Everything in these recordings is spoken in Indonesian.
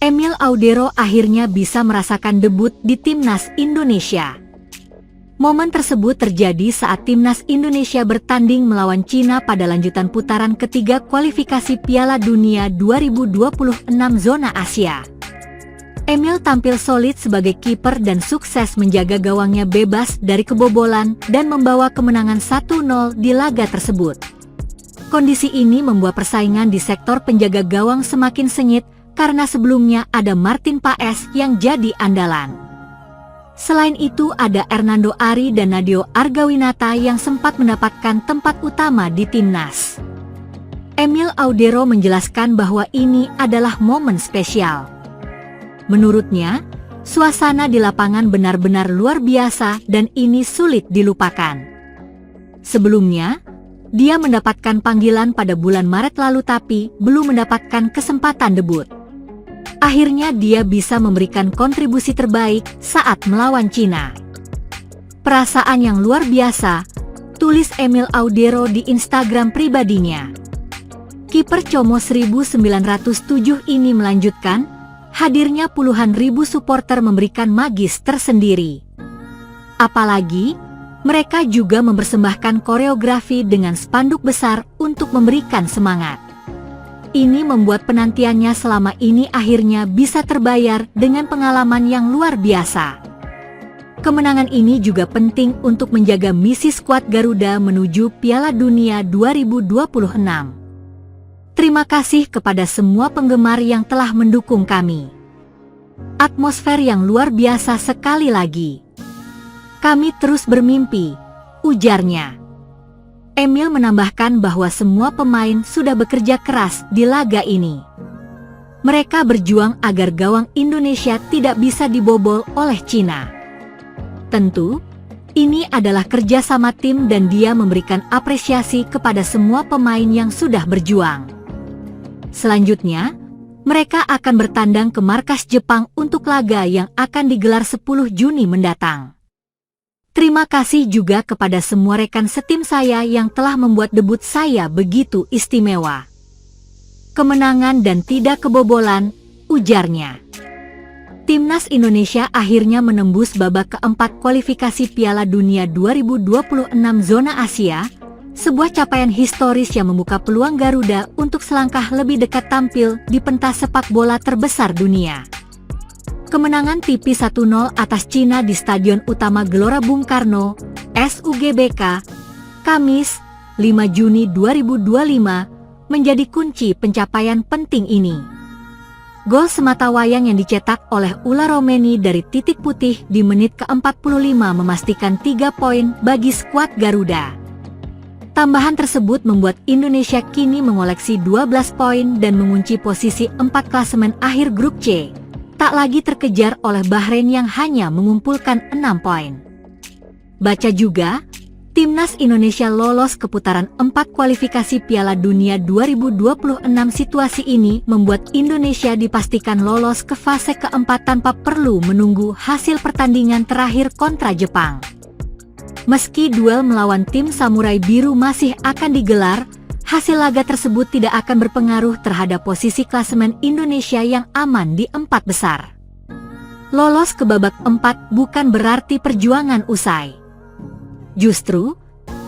Emil Audero akhirnya bisa merasakan debut di Timnas Indonesia. Momen tersebut terjadi saat Timnas Indonesia bertanding melawan Cina pada lanjutan putaran ketiga kualifikasi Piala Dunia 2026 zona Asia. Emil tampil solid sebagai kiper dan sukses menjaga gawangnya bebas dari kebobolan dan membawa kemenangan 1-0 di laga tersebut. Kondisi ini membuat persaingan di sektor penjaga gawang semakin sengit karena sebelumnya ada Martin Paes yang jadi andalan. Selain itu ada Hernando Ari dan Nadeo Argawinata yang sempat mendapatkan tempat utama di timnas. Emil Audero menjelaskan bahwa ini adalah momen spesial. Menurutnya, suasana di lapangan benar-benar luar biasa dan ini sulit dilupakan. Sebelumnya, dia mendapatkan panggilan pada bulan Maret lalu tapi belum mendapatkan kesempatan debut. Akhirnya dia bisa memberikan kontribusi terbaik saat melawan Cina. Perasaan yang luar biasa, tulis Emil Audero di Instagram pribadinya. Kiper Como 1907 ini melanjutkan, hadirnya puluhan ribu supporter memberikan magis tersendiri. Apalagi, mereka juga mempersembahkan koreografi dengan spanduk besar untuk memberikan semangat. Ini membuat penantiannya selama ini akhirnya bisa terbayar dengan pengalaman yang luar biasa. Kemenangan ini juga penting untuk menjaga misi skuad Garuda menuju Piala Dunia 2026. Terima kasih kepada semua penggemar yang telah mendukung kami. Atmosfer yang luar biasa sekali lagi. Kami terus bermimpi, ujarnya. Emil menambahkan bahwa semua pemain sudah bekerja keras di laga ini. Mereka berjuang agar gawang Indonesia tidak bisa dibobol oleh Cina. Tentu, ini adalah kerja sama tim dan dia memberikan apresiasi kepada semua pemain yang sudah berjuang. Selanjutnya, mereka akan bertandang ke markas Jepang untuk laga yang akan digelar 10 Juni mendatang. Terima kasih juga kepada semua rekan setim saya yang telah membuat debut saya begitu istimewa. Kemenangan dan tidak kebobolan, ujarnya. Timnas Indonesia akhirnya menembus babak keempat kualifikasi Piala Dunia 2026 zona Asia, sebuah capaian historis yang membuka peluang Garuda untuk selangkah lebih dekat tampil di pentas sepak bola terbesar dunia. Kemenangan tipis 1-0 atas Cina di Stadion Utama Gelora Bung Karno, SUGBK, Kamis, 5 Juni 2025, menjadi kunci pencapaian penting ini. Gol sematawayang yang dicetak oleh Ula Romeni dari titik putih di menit ke-45 memastikan 3 poin bagi skuad Garuda. Tambahan tersebut membuat Indonesia kini mengoleksi 12 poin dan mengunci posisi 4 klasemen akhir grup C. Tak lagi terkejar oleh Bahrain yang hanya mengumpulkan 6 poin. Baca juga, Timnas Indonesia lolos ke putaran 4 kualifikasi Piala Dunia 2026. Situasi ini membuat Indonesia dipastikan lolos ke fase keempat tanpa perlu menunggu hasil pertandingan terakhir kontra Jepang. Meski duel melawan tim Samurai Biru masih akan digelar, hasil laga tersebut tidak akan berpengaruh terhadap posisi klasemen Indonesia yang aman di 4 besar. Lolos ke babak 4 bukan berarti perjuangan usai. Justru,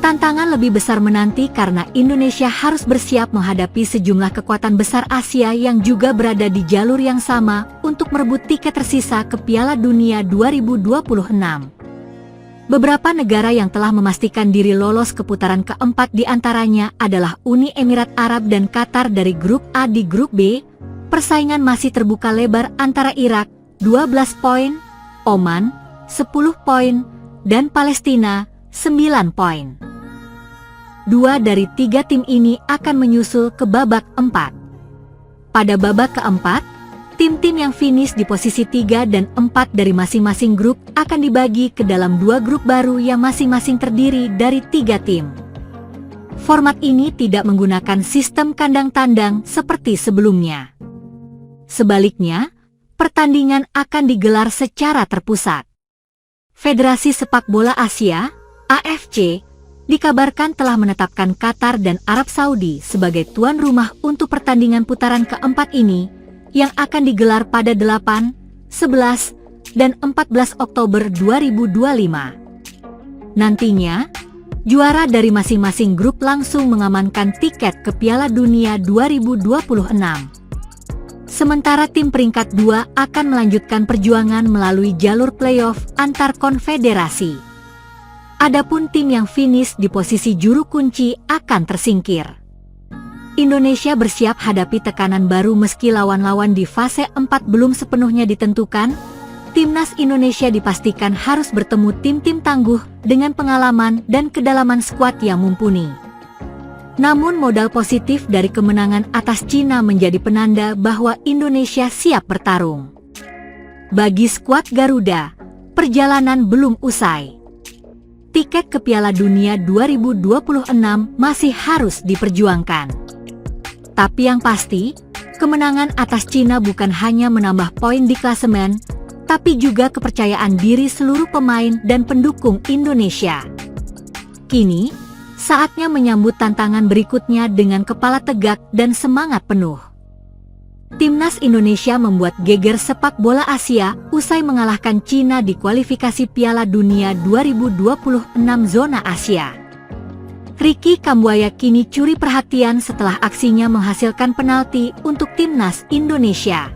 tantangan lebih besar menanti karena Indonesia harus bersiap menghadapi sejumlah kekuatan besar Asia yang juga berada di jalur yang sama untuk merebut tiket tersisa ke Piala Dunia 2026. Beberapa negara yang telah memastikan diri lolos ke putaran keempat diantaranya adalah Uni Emirat Arab dan Qatar dari grup A. Di grup B, persaingan masih terbuka lebar antara Irak, 12 poin, Oman, 10 poin, dan Palestina, 9 poin. 2 dari 3 tim ini akan menyusul ke babak 4. Pada babak keempat, tim-tim yang finish di posisi 3 dan 4 dari masing-masing grup akan dibagi ke dalam 2 grup baru yang masing-masing terdiri dari 3 tim. Format ini tidak menggunakan sistem kandang tandang seperti sebelumnya. Sebaliknya, pertandingan akan digelar secara terpusat. Federasi Sepak Bola Asia, AFC, dikabarkan telah menetapkan Qatar dan Arab Saudi sebagai tuan rumah untuk pertandingan putaran keempat ini, yang akan digelar pada 8, 11, dan 14 Oktober 2025. Nantinya, juara dari masing-masing grup langsung mengamankan tiket ke Piala Dunia 2026. Sementara tim peringkat 2 akan melanjutkan perjuangan melalui jalur playoff antar konfederasi. Adapun tim yang finish di posisi juru kunci akan tersingkir. Indonesia bersiap hadapi tekanan baru meski lawan-lawan di fase 4 belum sepenuhnya ditentukan. Timnas Indonesia dipastikan harus bertemu tim-tim tangguh dengan pengalaman dan kedalaman skuad yang mumpuni. Namun modal positif dari kemenangan atas Cina menjadi penanda bahwa Indonesia siap bertarung. Bagi skuad Garuda, perjalanan belum usai. Tiket ke Piala Dunia 2026 masih harus diperjuangkan. Tapi yang pasti, kemenangan atas Cina bukan hanya menambah poin di klasemen, tapi juga kepercayaan diri seluruh pemain dan pendukung Indonesia. Kini, saatnya menyambut tantangan berikutnya dengan kepala tegak dan semangat penuh. Timnas Indonesia membuat geger sepak bola Asia usai mengalahkan Cina di kualifikasi Piala Dunia 2026 zona Asia. Ricky Kambuaya kini curi perhatian setelah aksinya menghasilkan penalti untuk Timnas Indonesia.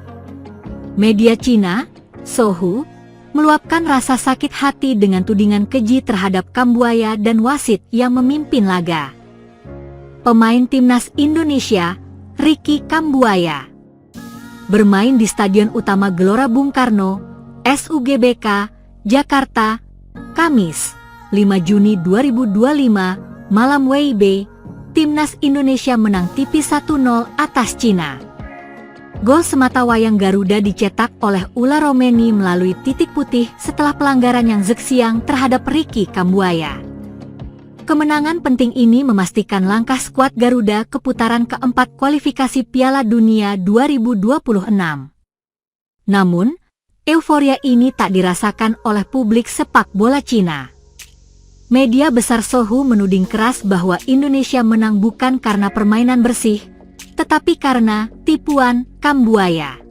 Media Cina, Sohu, meluapkan rasa sakit hati dengan tudingan keji terhadap Kambuaya dan wasit yang memimpin laga. Pemain Timnas Indonesia, Ricky Kambuaya, bermain di Stadion Utama Gelora Bung Karno, SUGBK, Jakarta, Kamis, 5 Juni 2025, malam WIB, Timnas Indonesia menang tipis 1-0 atas Cina. Gol sematawayang Garuda dicetak oleh Ula Romeni melalui titik putih setelah pelanggaran yang zeksiang terhadap Ricky Kambuaya. Kemenangan penting ini memastikan langkah skuad Garuda ke putaran keempat kualifikasi Piala Dunia 2026. Namun, euforia ini tak dirasakan oleh publik sepak bola Cina. Media besar Sohu menuding keras bahwa Indonesia menang bukan karena permainan bersih, tetapi karena tipuan Kambuaya.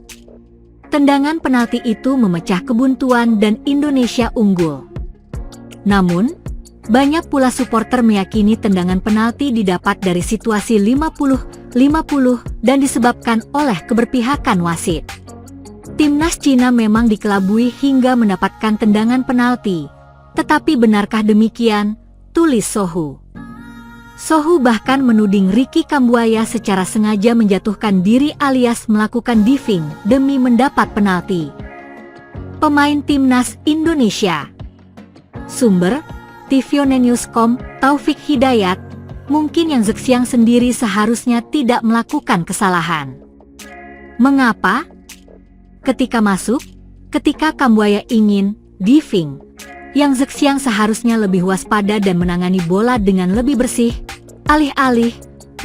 Tendangan penalti itu memecah kebuntuan dan Indonesia unggul. Namun, banyak pula supporter meyakini tendangan penalti didapat dari situasi 50-50 dan disebabkan oleh keberpihakan wasit. Timnas Cina memang dikelabui hingga mendapatkan tendangan penalti. Tetapi benarkah demikian? Tulis Sohu. Sohu bahkan menuding Ricky Kambuaya secara sengaja menjatuhkan diri alias melakukan diving demi mendapat penalti. Pemain Timnas Indonesia. Sumber, tvonennews.com, Taufik Hidayat, mungkin yang zeksiang sendiri seharusnya tidak melakukan kesalahan. Mengapa? Ketika masuk, ketika Kambuaya ingin diving, yang zeksiang seharusnya lebih waspada dan menangani bola dengan lebih bersih, alih-alih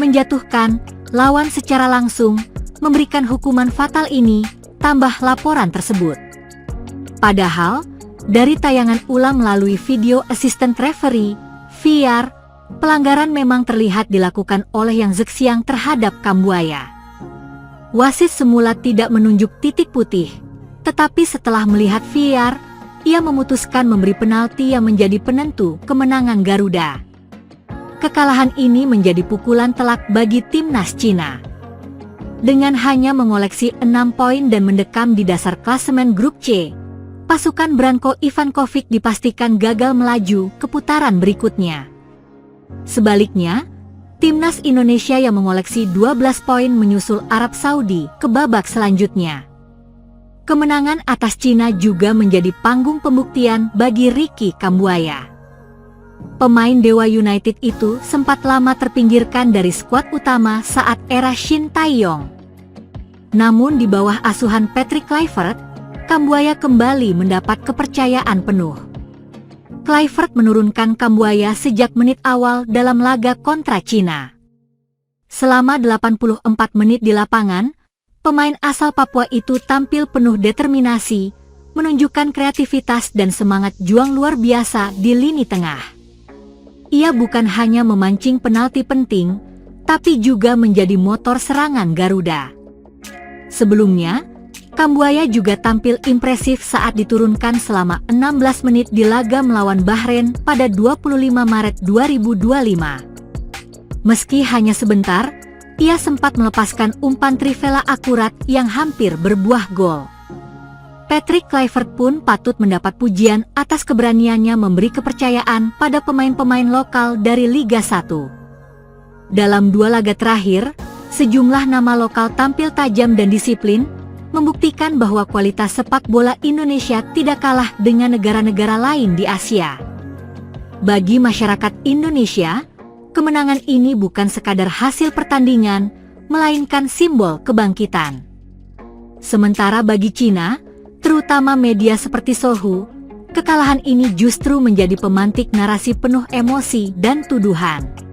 menjatuhkan lawan secara langsung, memberikan hukuman fatal ini, tambah laporan tersebut. Padahal, dari tayangan ulang melalui video assistant referee, VAR, pelanggaran memang terlihat dilakukan oleh yang zeksiang terhadap Kambuaya. Wasit semula tidak menunjuk titik putih, tetapi setelah melihat VAR, ia memutuskan memberi penalti yang menjadi penentu kemenangan Garuda. Kekalahan ini menjadi pukulan telak bagi Timnas Cina. Dengan hanya mengoleksi 6 poin dan mendekam di dasar klasemen grup C, pasukan Branko Ivankovic dipastikan gagal melaju ke putaran berikutnya. Sebaliknya, Timnas Indonesia yang mengoleksi 12 poin menyusul Arab Saudi ke babak selanjutnya. Kemenangan atas Cina juga menjadi panggung pembuktian bagi Ricky Kambuaya. Pemain Dewa United itu sempat lama terpinggirkan dari skuad utama saat era Shin Tae-yong. Namun di bawah asuhan Patrick Kluivert, Kambuaya kembali mendapat kepercayaan penuh. Kluivert menurunkan Kambuaya sejak menit awal dalam laga kontra Cina. Selama 84 menit di lapangan, pemain asal Papua itu tampil penuh determinasi, menunjukkan kreativitas dan semangat juang luar biasa di lini tengah. Ia bukan hanya memancing penalti penting, tapi juga menjadi motor serangan Garuda. Sebelumnya, Kambuaya juga tampil impresif saat diturunkan selama 16 menit di laga melawan Bahrain pada 25 Maret 2025. Meski hanya sebentar, ia sempat melepaskan umpan Trivela akurat yang hampir berbuah gol. Patrick Kluivert pun patut mendapat pujian atas keberaniannya memberi kepercayaan pada pemain-pemain lokal dari Liga 1. Dalam 2 laga terakhir, sejumlah nama lokal tampil tajam dan disiplin, membuktikan bahwa kualitas sepak bola Indonesia tidak kalah dengan negara-negara lain di Asia. Bagi masyarakat Indonesia, kemenangan ini bukan sekadar hasil pertandingan, melainkan simbol kebangkitan. Sementara bagi Cina, terutama media seperti Sohu, kekalahan ini justru menjadi pemantik narasi penuh emosi dan tuduhan.